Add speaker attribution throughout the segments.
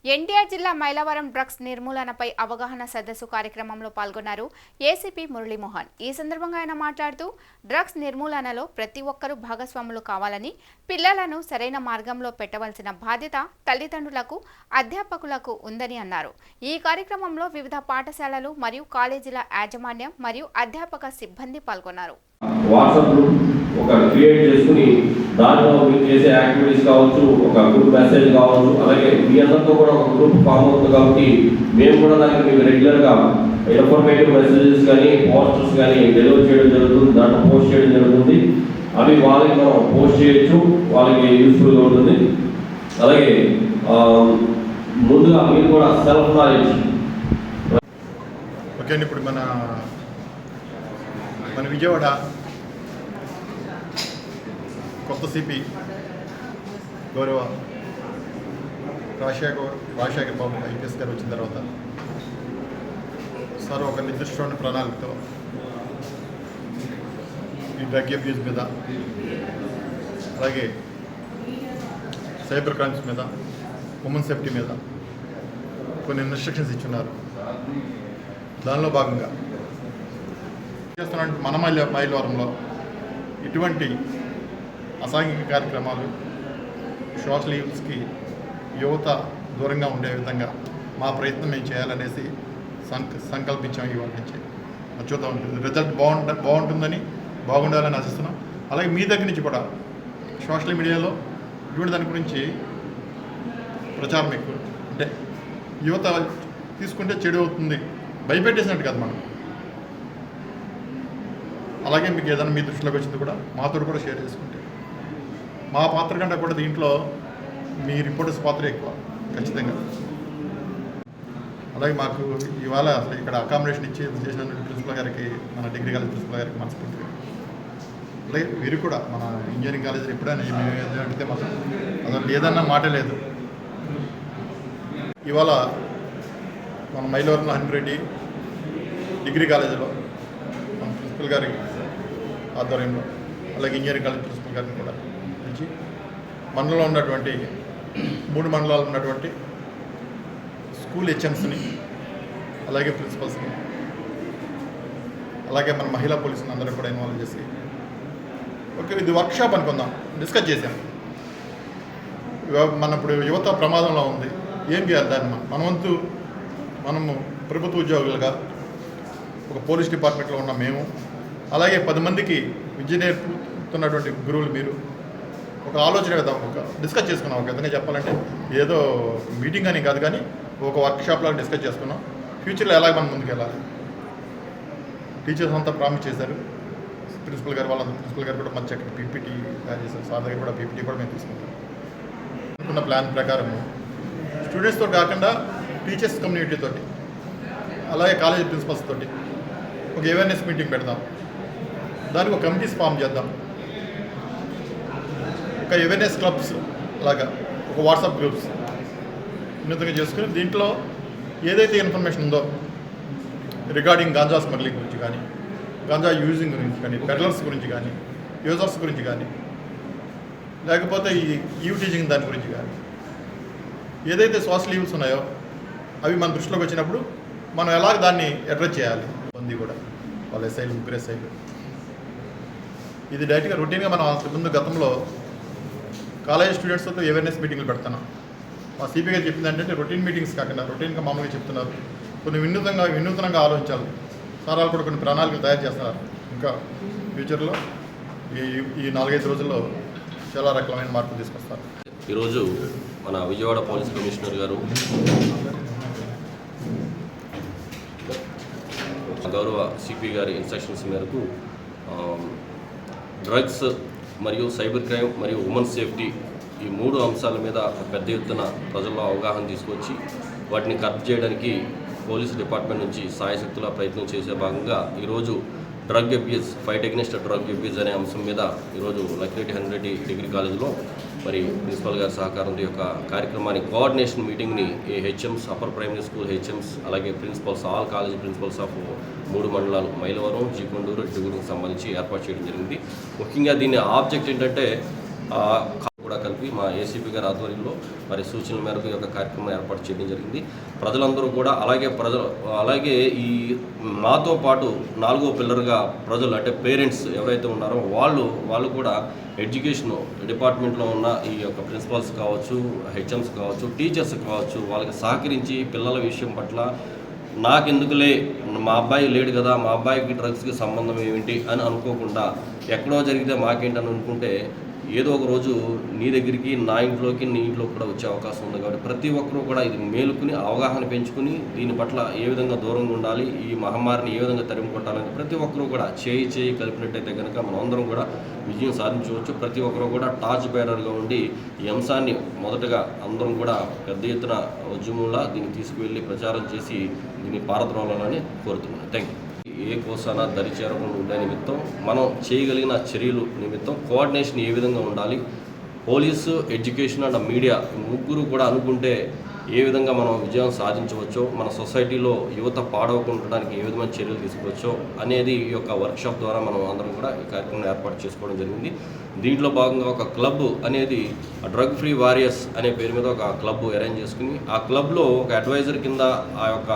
Speaker 1: ఎన్టీఆర్ జిల్లా మైలవరం డ్రగ్స్ నిర్మూలనపై అవగాహన సదస్సు కార్యక్రమంలో పాల్గొన్నారు ఏసీపీ మురళీమోహన్. ఈ సందర్భంగా ఆయన మాట్లాడుతూ డ్రగ్స్ నిర్మూలనలో ప్రతి ఒక్కరూ భాగస్వాములు కావాలని, పిల్లలను సరైన మార్గంలో పెట్టవలసిన బాధ్యత తల్లిదండ్రులకు, అధ్యాపకులకు ఉందని అన్నారు. ఈ కార్యక్రమంలో వివిధ పాఠశాలలు మరియు కాలేజీల యాజమాన్యం మరియు అధ్యాపక సిబ్బంది పాల్గొన్నారు.
Speaker 2: వాట్సాప్ గ్రూప్ ఒక క్రియేట్ చేసుకుని దాంట్లో మీరు చేసే యాక్టివిటీస్ కావచ్చు, ఒక గ్రూప్ మెసేజ్ కావచ్చు, అలాగే మీ అందరితో కూడా ఒక గ్రూప్ ఫామ్ అవుతుంది. కాబట్టి మేము కూడా దానికి మీకు రెగ్యులర్గా ఇన్ఫర్మేటివ్ మెసేజెస్ కానీ పోస్టర్స్ కానీ డెలివర్ చేయడం జరుగుతుంది, దాంట్లో పోస్ట్ చేయడం జరుగుతుంది. అవి వాళ్ళకి మనం పోస్ట్ చేయొచ్చు, వాళ్ళకి యూస్ఫుల్గా ఉంటుంది. అలాగే ముందుగా మీరు కూడా సెల్ఫ్ నాలెడ్జ్.
Speaker 3: ఓకే, ఇప్పుడు మన విజయవాడ కొత్త సిపి గౌరవ రాజశేఖర్ బాబు ఐపీఎస్ గారు వచ్చిన తర్వాత సార్ ఒక నిర్దిష్టమైన ప్రణాళికతో ఈ డ్రగ్ అబ్యూస్ మీద, అలాగే సైబర్ క్రైమ్స్ మీద, ఉమెన్ సేఫ్టీ మీద కొన్ని ఇన్స్ట్రక్షన్స్ ఇచ్చున్నారు. దానిలో భాగంగా చేస్తున్నటువంటి మన మైలవరంలో ఇటువంటి అసాంఘిక కార్యక్రమాలు, సోషల్ ఈవెంట్స్కి యువత దూరంగా ఉండే విధంగా మా ప్రయత్నం మేము చేయాలనేసి సంకల్పించాం. ఇవాళ నుంచి చూద్దాం, ఉంటుంది రిజల్ట్ బాగుంటుందని, బాగుండాలని ఆశిస్తున్నాం. అలాగే మీ దగ్గర నుంచి కూడా సోషల్ మీడియాలో ఇటువంటి దాని గురించి ప్రచారం ఎక్కువ, అంటే యువత తీసుకుంటే చెడు అవుతుంది భయపెట్టేసినట్టు కదా మనం. అలాగే మీకు ఏదైనా మీ దృష్టిలోకి వచ్చింది కూడా మాతో కూడా షేర్ చేసుకుంటే, మా పాత్ర కంటే కూడా దీంట్లో మీ రిపోర్టర్స్ పాత్ర ఎక్కువ ఖచ్చితంగా. అలాగే మాకు ఇవాళ అసలు ఇక్కడ అకామిడేషన్ చేసిన ప్రిన్సిపల్ గారికి, మన డిగ్రీ కాలేజ్ ప్రిన్సిపల్ గారికి మనస్ఫూర్తిగా, అలాగే వీరు కూడా మన ఇంజనీరింగ్ కాలేజీలో ఎప్పుడైనా మేము అడిగితే మాత్రం అసలు ఏదన్నా మాట లేదు. ఇవాళ మన మైలవరంలో హన్రెడ్డి డిగ్రీ కాలేజీలో మన ప్రిన్సిపల్ గారి ఆధ్వర్యంలో, అలాగే ఇంజనీరింగ్ కాలేజ్ ప్రిన్సిపల్ గారిని కూడా పిలిచి మండలంలో ఉన్నటువంటి 3 మండలాలు ఉన్నటువంటి స్కూల్ హెచ్ఎంస్ని, అలాగే ప్రిన్సిపల్స్ని, అలాగే మన మహిళా పోలీసుని అందరూ కూడా ఇన్వాల్వ్ చేసి ఓకే ఇది వర్క్షాప్ అనుకుందాం, డిస్కస్ చేసాం. మన ఇప్పుడు యువత ప్రమాదంలో ఉంది, ఏం చేయాలి దాన్ని మన వంతు మనము ప్రభుత్వ ఉద్యోగులుగా ఒక పోలీస్ డిపార్ట్మెంట్లో ఉన్న మేము, అలాగే 10 మందికి విద్య నేర్పుతున్నటువంటి గురువులు మీరు ఒక ఆలోచన విధానం ఒక డిస్కస్ చేసుకున్నాం. ఒక విధంగా చెప్పాలంటే ఏదో మీటింగ్ అని కాదు, కానీ ఒక వర్క్షాప్ లాగా డిస్కస్ చేసుకున్నాం. ఫ్యూచర్లో ఎలాగ మనం ముందుకు వెళ్ళాలి. టీచర్స్ అంతా ప్రామిస్ చేశారు. ప్రిన్సిపల్ గారు ప్రిన్సిపల్ గారు కూడా మంచి అక్కడ పీపీటీ తయారు చేశారు. సార్ దగ్గర కూడా పీపీటీ కూడా మేము తీసుకుంటాం. అనుకున్న ప్లాన్ ప్రకారం స్టూడెంట్స్తో కాకుండా టీచర్స్ కమ్యూనిటీ తోటి, అలాగే కాలేజ్ ప్రిన్సిపల్స్ తోటి ఒక అవేర్నెస్ మీటింగ్ పెడదాం. దానికి ఒక కమిటీస్ ఫామ్ చేద్దాం. ఒక అవేర్నెస్ క్లబ్స్ లాగా ఒక వాట్సాప్ గ్రూప్స్ ఉన్నతంగా చేసుకుని దీంట్లో ఏదైతే ఇన్ఫర్మేషన్ ఉందో రిగార్డింగ్ గాంజా స్మగ్లింగ్ గురించి కానీ, గాంజా యూజింగ్ గురించి కానీ, పెడ్లర్స్ గురించి కానీ, యూజర్స్ గురించి కానీ, లేకపోతే ఈ టీచింగ్ దాని గురించి కానీ, ఏదైతే సోషల్ ఈవెంట్స్ ఉన్నాయో అవి మన దృష్టిలోకి వచ్చినప్పుడు మనం ఎలాగ దాన్ని అడ్రస్ చేయాలి. ఉంది కూడా వాళ్ళ ఎస్ఐలు, ముగ్గురు ఎస్ఐలు. ఇది డైరెక్ట్గా రొటీన్గా మనం ముందు గతంలో కాలేజ్ స్టూడెంట్స్తో అవేర్నెస్ మీటింగ్లు పెడతాను. మా సిపి గారు చెప్పింది ఏంటంటే రొటీన్ మీటింగ్స్ కాకుండా రొటీన్గా మామూలుగా చెప్తున్నారు, కొన్ని వినూత్నంగా ఆలోచించాలి. సారాలు కూడా కొన్ని ప్రణాళికలు తయారు చేస్తున్నారు. ఇంకా ఫ్యూచర్లో ఈ 4-5 రోజుల్లో చాలా రకమైన మార్పులు తీసుకొస్తారు.
Speaker 2: ఈరోజు మన విజయవాడ పోలీస్ కమిషనర్ గారు గౌరవ సిపి గారి ఇన్స్ట్రక్షన్స్ మేరకు డ్రగ్స్ మరియు సైబర్ క్రైమ్ మరియు ఉమెన్ సేఫ్టీ ఈ 3 అంశాల మీద పెద్ద ఎత్తున ప్రజల్లో అవగాహన తీసుకొచ్చి వాటిని కరెక్ట్ చేయడానికి పోలీసు డిపార్ట్మెంట్ నుంచి సాయశక్తుల ప్రయత్నం చేసే భాగంగా ఈరోజు drug abuse, fight against drug abuse అనే అంశం మీద ఈరోజు లక్కిరెడ్డి హన్రెడ్డి డిగ్రీ కాలేజీలో మరి ప్రిన్సిపల్ గారి సహకారంతో యొక్క కార్యక్రమాన్ని కోఆర్డినేషన్ మీటింగ్ని ఈ HMs, upper primary school HMs, అలాగే principals, all college principals of 3 మండలాలు మైలవరం, జీకొండూరు, డిగురుకు సంబంధించి ఏర్పాటు చేయడం జరిగింది. ముఖ్యంగా దీని ఆబ్జెక్ట్ ఏంటంటే కూడా కూడా కలిపి మా ఏసీపీ గారి ఆధ్వర్యంలో వారి సూచనల మేరకు ఈ యొక్క కార్యక్రమం ఏర్పాటు చేయడం జరిగింది. ప్రజలందరూ కూడా అలాగే ఈ మాతో పాటు 4వ పిల్లర్గా ప్రజలు అంటే పేరెంట్స్ ఎవరైతే ఉన్నారో వాళ్ళు కూడా ఎడ్యుకేషన్ డిపార్ట్మెంట్లో ఉన్న ఈ యొక్క ప్రిన్సిపాల్స్ కావచ్చు, హెచ్ఎంస్ కావచ్చు, టీచర్స్ కావచ్చు, వాళ్ళకి సహకరించి పిల్లల విషయం పట్ల నాకెందుకులే మా అబ్బాయి లేడు కదా, మా అబ్బాయికి డ్రగ్స్కి సంబంధం ఏమిటి అని అనుకోకుండా ఎక్కడో జరిగితే మాకేంటని అనుకుంటే ఏదో ఒక రోజు నీ దగ్గరికి, నా ఇంట్లోకి, నీ ఇంట్లో కూడా వచ్చే అవకాశం ఉంది. కాబట్టి ప్రతి ఒక్కరూ కూడా ఇది మేలుకుని అవగాహన పెంచుకుని దీని పట్ల ఏ విధంగా దూరంగా ఉండాలి, ఈ మహమ్మారిని ఏ విధంగా తరిమి కొట్టాలని ప్రతి ఒక్కరూ కూడా చేయి కలిపినట్టయితే కనుక మనం అందరం కూడా విజయం సాధించవచ్చు. ప్రతి ఒక్కరూ కూడా టార్చ్ బేరర్గా ఉండి ఈ అంశాన్ని మొదటగా అందరం కూడా పెద్ద ఎత్తున ఉద్యమంలా దీన్ని తీసుకువెళ్ళి ప్రచారం చేసి దీన్ని పారద్రోలాలని కోరుతున్నాను. Thank you. ఏ కోసాన దరిచేరకుండా ఉండే నిమిత్తం మనం చేయగలిగిన చర్యలు నిమిత్తం కోఆర్డినేషన్ ఏ విధంగా ఉండాలి, పోలీసు, ఎడ్యుకేషన్ అండ్ మీడియా ముగ్గురు కూడా అనుకుంటే ఏ విధంగా మనం విజయం సాధించవచ్చో, మన సొసైటీలో యువత పాడవకుండడానికి ఏ విధమైన చర్యలు తీసుకోవచ్చో అనేది ఈ యొక్క వర్క్షాప్ ద్వారా మనం అందరం కూడా ఈ కార్యక్రమం ఏర్పాటు చేసుకోవడం జరిగింది. దీంట్లో భాగంగా ఒక క్లబ్ అనేది డ్రగ్ ఫ్రీ వారియర్స్ అనే పేరు మీద ఒక క్లబ్ అరేంజ్ చేసుకుని ఆ క్లబ్లో ఒక అడ్వైజర్ కింద ఆ యొక్క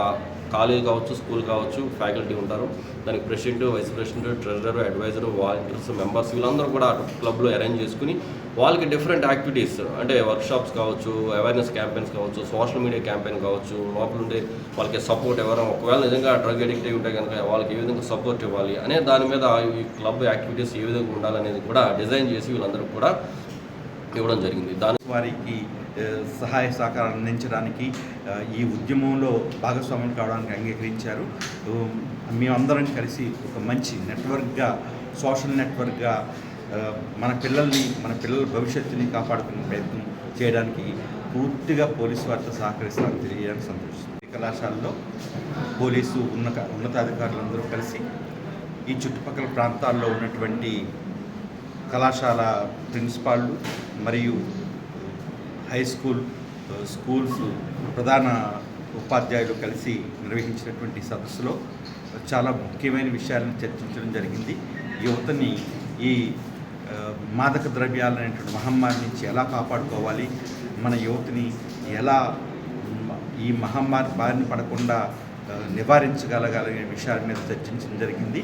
Speaker 2: కాలేజ్ కావచ్చు, స్కూల్ కావచ్చు, ఫ్యాకల్టీ ఉంటారు. దానికి president, vice president, treasurer, adviser, volunteers, members వీళ్ళందరూ కూడా క్లబ్లో అరేంజ్ చేసుకుని వాళ్ళకి డిఫరెంట్ యాక్టివిటీస్ అంటే వర్క్షాప్స్ కావచ్చు, అవేర్నెస్ క్యాంపెయిన్స్ కావచ్చు, సోషల్ మీడియా క్యాంపెయిన్ కావచ్చు, లోపల ఉండే వాళ్ళకి సపోర్ట్ ఎవరైనా ఒకవేళ నిజంగా డ్రగ్ అడిక్ట్ అయి ఉంటే కనుక వాళ్ళకి ఏ విధంగా సపోర్ట్ ఇవ్వాలి అనే దాని మీద ఈ క్లబ్ యాక్టివిటీస్ ఏ విధంగా ఉండాలనేది కూడా డిజైన్ చేసి వీళ్ళందరూ కూడా ఇవ్వడం జరిగింది.
Speaker 4: వారికి సహాయ సహకారాలు అందించడానికి ఈ ఉద్యమంలో భాగస్వామ్యం కావడానికి అంగీకరించారు. మేమందరం కలిసి ఒక మంచి నెట్వర్క్గా, సోషల్ నెట్వర్క్గా మన పిల్లల భవిష్యత్తుని కాపాడుకునే ప్రయత్నం చేయడానికి పూర్తిగా పోలీసు వారితో సహకరిస్తారని తెలియడానికి సంతోషిస్తుంది. కళాశాలలో పోలీసు ఉన్నతాధికారులందరూ కలిసి ఈ చుట్టుపక్కల ప్రాంతాల్లో ఉన్నటువంటి కళాశాల ప్రిన్సిపాళ్ళు మరియు హై స్కూల్స్ ప్రధాన ఉపాధ్యాయులు కలిసి నిర్వహించినటువంటి సదస్సులో చాలా ముఖ్యమైన విషయాలను చర్చించడం జరిగింది. యువతని ఈ మాదక ద్రవ్యాలు అనేటువంటి మహమ్మారి నుంచి ఎలా కాపాడుకోవాలి, మన యువతని ఎలా ఈ మహమ్మారి బారిన పడకుండా నివారించగలగాలనే విషయాల మీద చర్చించడం జరిగింది.